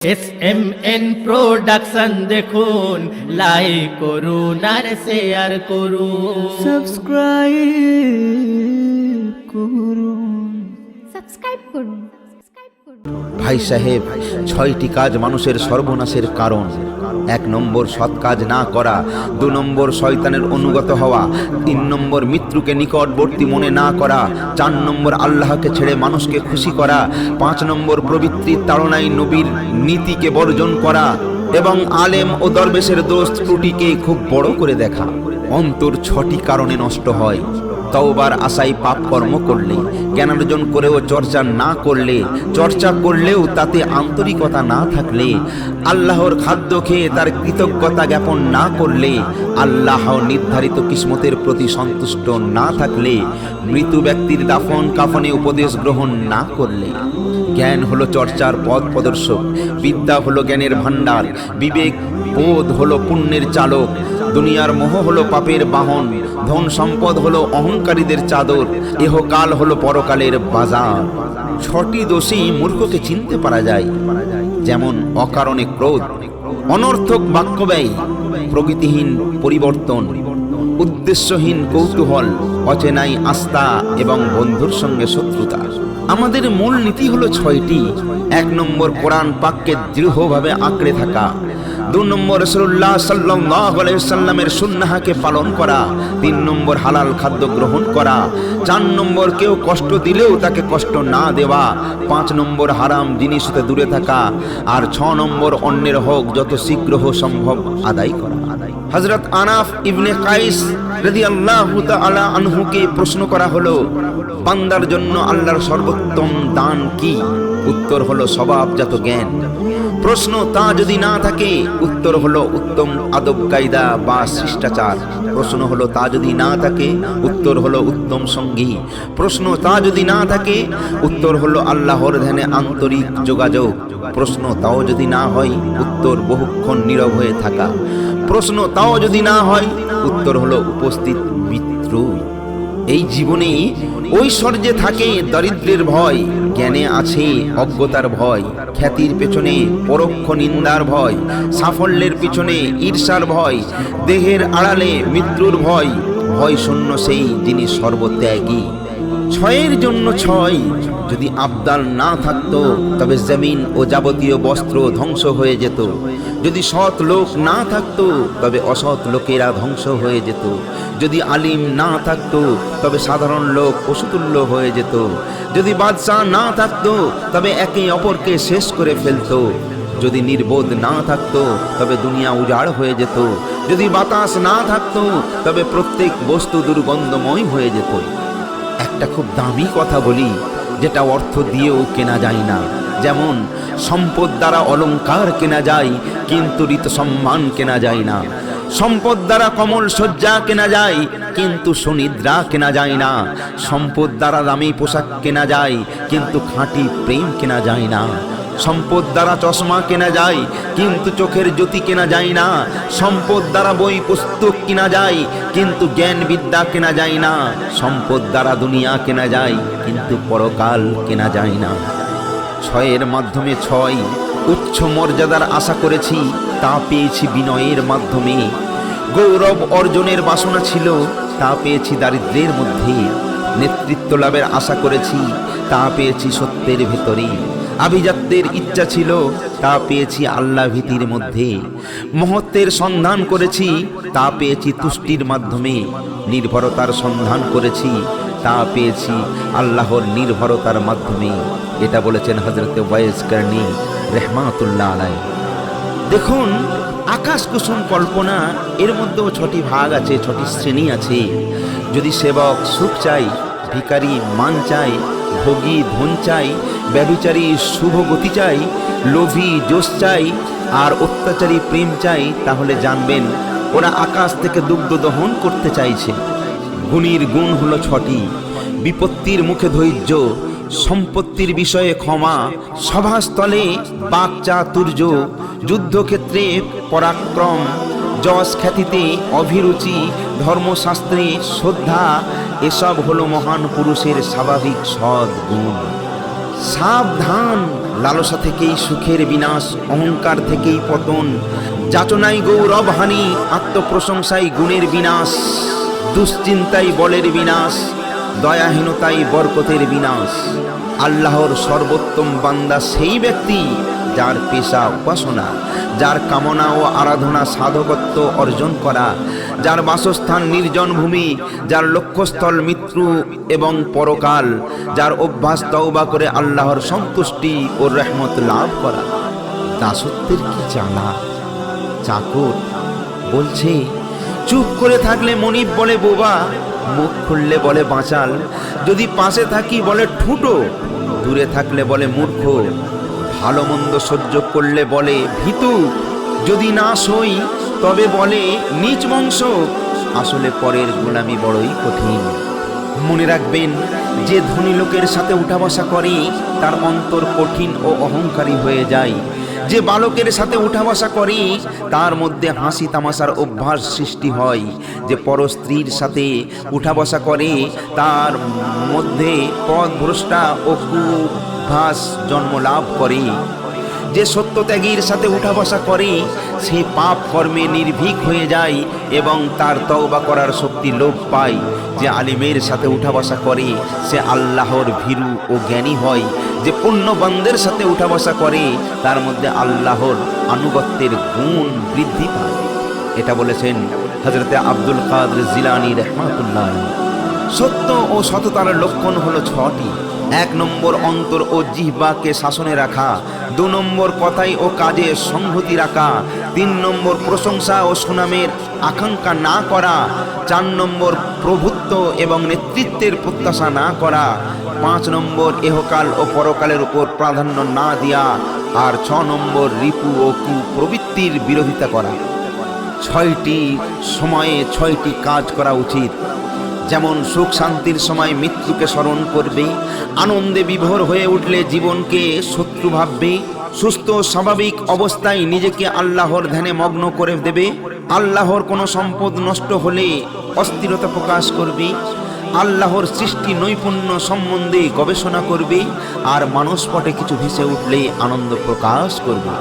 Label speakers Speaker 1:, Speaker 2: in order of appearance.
Speaker 1: SMN production দেখুন, like করুন আর share করুন,
Speaker 2: সাবস্ক্রাইব করুন।
Speaker 3: ভাই সাহেব, 6টি কাজ মানুষের সর্বনাশের কারণ। 1 নম্বর সৎ কাজ না করা, 2 নম্বর শয়তানের অনুগত হওয়া, 3 নম্বর মৃত্যুকে নিকটবর্তী মনে না করা, 4 নম্বর আল্লাহকে ছেড়ে মানুষকে খুশি করা, 5 নম্বর প্রবৃত্তির তাড়নায় নবীর নীতিকে বর্জন করা এবং আলেম ও দরবেশের দোষ ত্রুটিকে খুব বড় করে দেখা। অন্তর 6টি কারণে নষ্ট হয়। তওবার আশায় পাপ কর্ম করলে, জ্ঞানার্জন করেও চর্চা না করলে, চর্চা করলেও তাতে আন্তরিকতা না থাকলে, আল্লাহর খাদ্য খেয়ে তার কৃতজ্ঞতা জ্ঞাপন না করলে, আল্লাহ নির্ধারিত কিসমতের প্রতি সন্তুষ্ট না থাকলে, মৃত ব্যক্তির দাফন কাফনে উপদেশ গ্রহণ না করলে। জ্ঞান হলো চর্চার পথ প্রদর্শক, বিদ্যা হলো জ্ঞানের ভাণ্ডার, বিবেক বোধ হলো পুণ্যের চালক, দুনিয়ার মোহ হলো পাপের বাহন, ধন সম্পদ হলো অহংকারীদের চাদর, ইহকাল হলো পরকালের বাজার। 6টি দোষী মূর্খকে চিনতে পারা যায়, যেমন অকারণে ক্রোধ, অনর্থক বাক্য ব্যয়, প্রকৃতিহীন পরিবর্তন, উদ্দেশ্যহীন কৌতূহল, অচেনাই আস্থা এবং বন্ধুর সঙ্গে শত্রুতা। আমাদের মূল নীতি হলো 6টি। 1 নম্বর কোরআন পাককে দৃঢ়ভাবে আঁকড়ে থাকা, 2 নম্বর রাসূলুল্লাহ সাল্লাল্লাহু আলাইহি ওয়াসাল্লামের সুন্নাহকে পালন করা, 3 নম্বর হালাল খাদ্য গ্রহণ করা, 4 নম্বর কেউ কষ্ট দিলেও তাকে কষ্ট না দেওয়া, 5 নম্বর হারাম জিনিস হতে দূরে থাকা, আর 6 নম্বর অন্যের হক যত শীঘ্র সম্ভব আদায় করা। হযরত আনাফ ইবনে কাইস রাদিয়াল্লাহু তাআলা আনহুকে প্রশ্ন করা হলো, বান্দার জন্য আল্লাহর সর্বোত্তম দান কি? উত্তর হলো স্বভাবজাত জ্ঞান। প্রশ্ন, তা যদি না থাকে? উত্তর হলো উত্তম আদব কায়দা বা শিষ্টাচার। প্রশ্ন হলো, তা যদি না থাকে? উত্তর হলো উত্তম সঙ্গী। প্রশ্ন, তা যদি না থাকে? উত্তর হলো আল্লাহর ধ্যানে আন্তরিক যোগাযোগ। প্রশ্ন, তাও যদি না হয়? উত্তর বহুক্ষণ নীরব হয়ে থাকা। প্রশ্ন, তাও যদি না হয়? উত্তর হলো উপস্থিত মিত্র। এই জীবনে ঐশ্বর্যে থাকে দারিদ্র্যের ভয়, জ্ঞানে আছে অজ্ঞতার ভয়, খ্যাতির পেছনে পরোক্ষ নিন্দার ভয়, সাফল্যের পিছনে ঈর্ষার ভয়, দেহের আড়ালে মৃত্যুর ভয়, ভয় শূন্য সেই যিনি সর্বত্যাগী। 6-এর জন্য 6। যদি আবদাল না থাকতো তবে জমিন ও যাবতীয় বস্ত্র ধ্বংস হয়ে যেত। যদি সৎ লোক না থাকতো তবে অসৎ লোকেরা ধ্বংস হয়ে যেত। যদি আলিম না থাকতো তবে সাধারণ লোক পশুতুল্য হয়ে যেত। যদি বাদশাহ না থাকতো তবে একে অপরকে শেষ করে ফেলতো। যদি নির্বোধ না থাকতো তবে দুনিয়া উজাড় হয়ে যেত। যদি বাতাস না থাকতো তবে প্রত্যেক বস্তু দুর্গন্ধময় হয়ে যেত। একটা খুব দামি কথা বলি, যেটা অর্থ দিয়েও কেনা যায় না। যেমন সম্পদ দ্বারা অলংকার কেনা যায়, কিন্তু ঋত সম্মান কেনা যায় না। সম্পদ দ্বারা কমল শয্যা কেনা যায়, কিন্তু সুনিদ্রা কেনা যায় না। সম্পদ দ্বারা দামি পোশাক কেনা যায়, কিন্তু খাঁটি প্রেম কেনা যায় না। সম্পদ দ্বারা চশমা কেনা যায়, কিন্তু চোখের জ্যোতি কেনা যায় না। সম্পদ দ্বারা বই পুস্তক কেনা যায়, কিন্তু জ্ঞান বিদ্যা কেনা যায় না। সম্পদ দ্বারা দুনিয়া কেনা যায়, কিন্তু পরকাল কেনা যায় না। 6-এর মাধ্যমে 6। উচ্চ মর্যাদার আশা করেছি, তা পেয়েছি বিনয়ের মাধ্যমে। গৌরব অর্জনের বাসনা ছিল, তা পেয়েছি দারিদ্র্যের মধ্যে। নেতৃত্ব লাভের আশা করেছি, তা পেয়েছি সত্যের ভেতরে। আভিজাত্যের ইচ্ছা ছিল, তা পেয়েছি আল্লাহ ভীতির মধ্যে। মহত্বের সন্ধান করেছি, তা পেয়েছি তুষ্টির মাধ্যমে। নির্ভরতার সন্ধান করেছি, তা পেয়েছি আল্লাহর নির্ভরতার মাধ্যমে। এটা বলেছেন হযরত ওয়াইস কারনী রাহমাতুল্লাহ আলাইহি। দেখুন, আকাশ কুসুম কল্পনা, এর মধ্যেও 6টি ভাগ আছে, 6টি শ্রেণী আছে। যদি সেবক সুখ চাই, ভিখারি মান চাই, ভোগী ধন চাই, ব্যভিচারী শুভ গতি চাই, লোভী যশ চাই, আর অত্যাচারী প্রেম চাই, তাহলে জানবেন ওরা আকাশ থেকে দুগ্ধ দহন করতে চাইছে। গুণীর গুণ হলো 6টি। বিপত্তির মুখে ধৈর্য, সম্পত্তির বিষয়ে ক্ষমা, সভাস্থলে বাকচাতুর্য, যুদ্ধক্ষেত্রে পরাক্রম, যশ খ্যাতিতে অভিরুচি, ধর্মশাস্ত্রে শ্রদ্ধা, এসব হলো মহান পুরুষের স্বাভাবিক সদ্গুণ। সাবধান, লালসা থেকেই সুখের বিনাশ, অহংকার থেকেই পতন, যাচনাই গৌরবহানি, আত্মপ্রশংসাই গুণের বিনাশ, দুশ্চিন্তাই বলের বিনাশ, দয়াহীনতাই বরকতের বিনাশ। আল্লাহর সর্বোত্তম বান্দা সেই ব্যক্তি যার পেশা উপাসনা, যার কামনা ও আরাধনা সাধকত্ব অর্জন করা, যার বাসস্থান নির্জন ভূমি, যার লক্ষ্যস্থল মৃত্যু এবং পরকাল, যার অভ্যাস তওবা করে আল্লাহর সন্তুষ্টি ও রহমত লাভ করা। দাসত্বের কি জ্বালা! চাকর বলছে, চুপ করে থাকলে মনিব বলে বোবা, মুখ খুললে বলে বাঁচাল, যদি পাশে থাকি বলে ঠুটো, দূরে থাকলে বলে মূর্খ, ভালো মন্দ সহ্য করলে বলে ভীতু, যদি না সই তবে বলে নীচ বংশ। আসলে পরের গোলামি বড়ই কঠিন। মনে রাখবেন, যে ধনী লোকের সাথে উঠা বসা করে তার অন্তর কঠিন ও অহংকারী হয়ে যায়। যে বালকের সাথে উঠা বসা করে তার মধ্যে হাসি তামাশার অভ্যাস সৃষ্টি হয়। যে পর স্ত্রীর সাথে উঠা বসা করে তার মধ্যে পথভ্রষ্টা ও কুঅভ্যাস জন্ম লাভ করে। যে সত্যত্যাগীর সাথে উঠা বসা করে সে পাপ কর্মে নির্ভীক হয়ে যায় এবং তার তওবা করার শক্তি লোপ পায়। যে আলিমের সাথে উঠা বসা করে সে আল্লাহর ভীরু ও জ্ঞানী হয়। যে পুণ্যবানদের সাথে উঠা বসা করে তার মধ্যে আল্লাহর আনুগত্যের গুণ বৃদ্ধি পায়। এটা বলেছেন হযরতে আব্দুল কাদের জিলানী রাহমাতুল্লাহ আলাইহি। সত্য ও সততার লক্ষণ হলো 6টি। 1 নম্বর অন্তর ও জিহ্বাকে শাসনে রাখা, 2 নম্বর কথাই ও কাজে সংহতি রাখা, 3 নম্বর প্রশংসা ও সুনামের আকাঙ্ক্ষা না করা, 4 নম্বর প্রভুত্ব এবং নেতৃত্বের প্রত্যাশা না করা, 5 নম্বর ইহকাল ও পরকালের উপর প্রাধান্য না দেয়া, আর 6 নম্বর রিপু ও কুপ্রবৃত্তির বিরোধিতা করা। 6টি সময়ে 6টি কাজ করা উচিত। যেমন সুখ শান্তির সময় মৃত্যুকে স্মরণ করবে, আনন্দে বিভোর হয়ে উঠলে জীবনকে শত্রু ভাববে, সুস্থ স্বাভাবিক অবস্থায় নিজেকে আল্লাহর ধ্যানে মগ্ন করে দেবে, আল্লাহর কোনো সম্পদ নষ্ট হলে অস্থিরতা প্রকাশ করবে, আল্লাহর সৃষ্টি নৈপুণ্য সম্বন্ধে গবেষণা করবে, আর মানসপটে কিছু ভেসে উঠলে আনন্দ প্রকাশ করবে।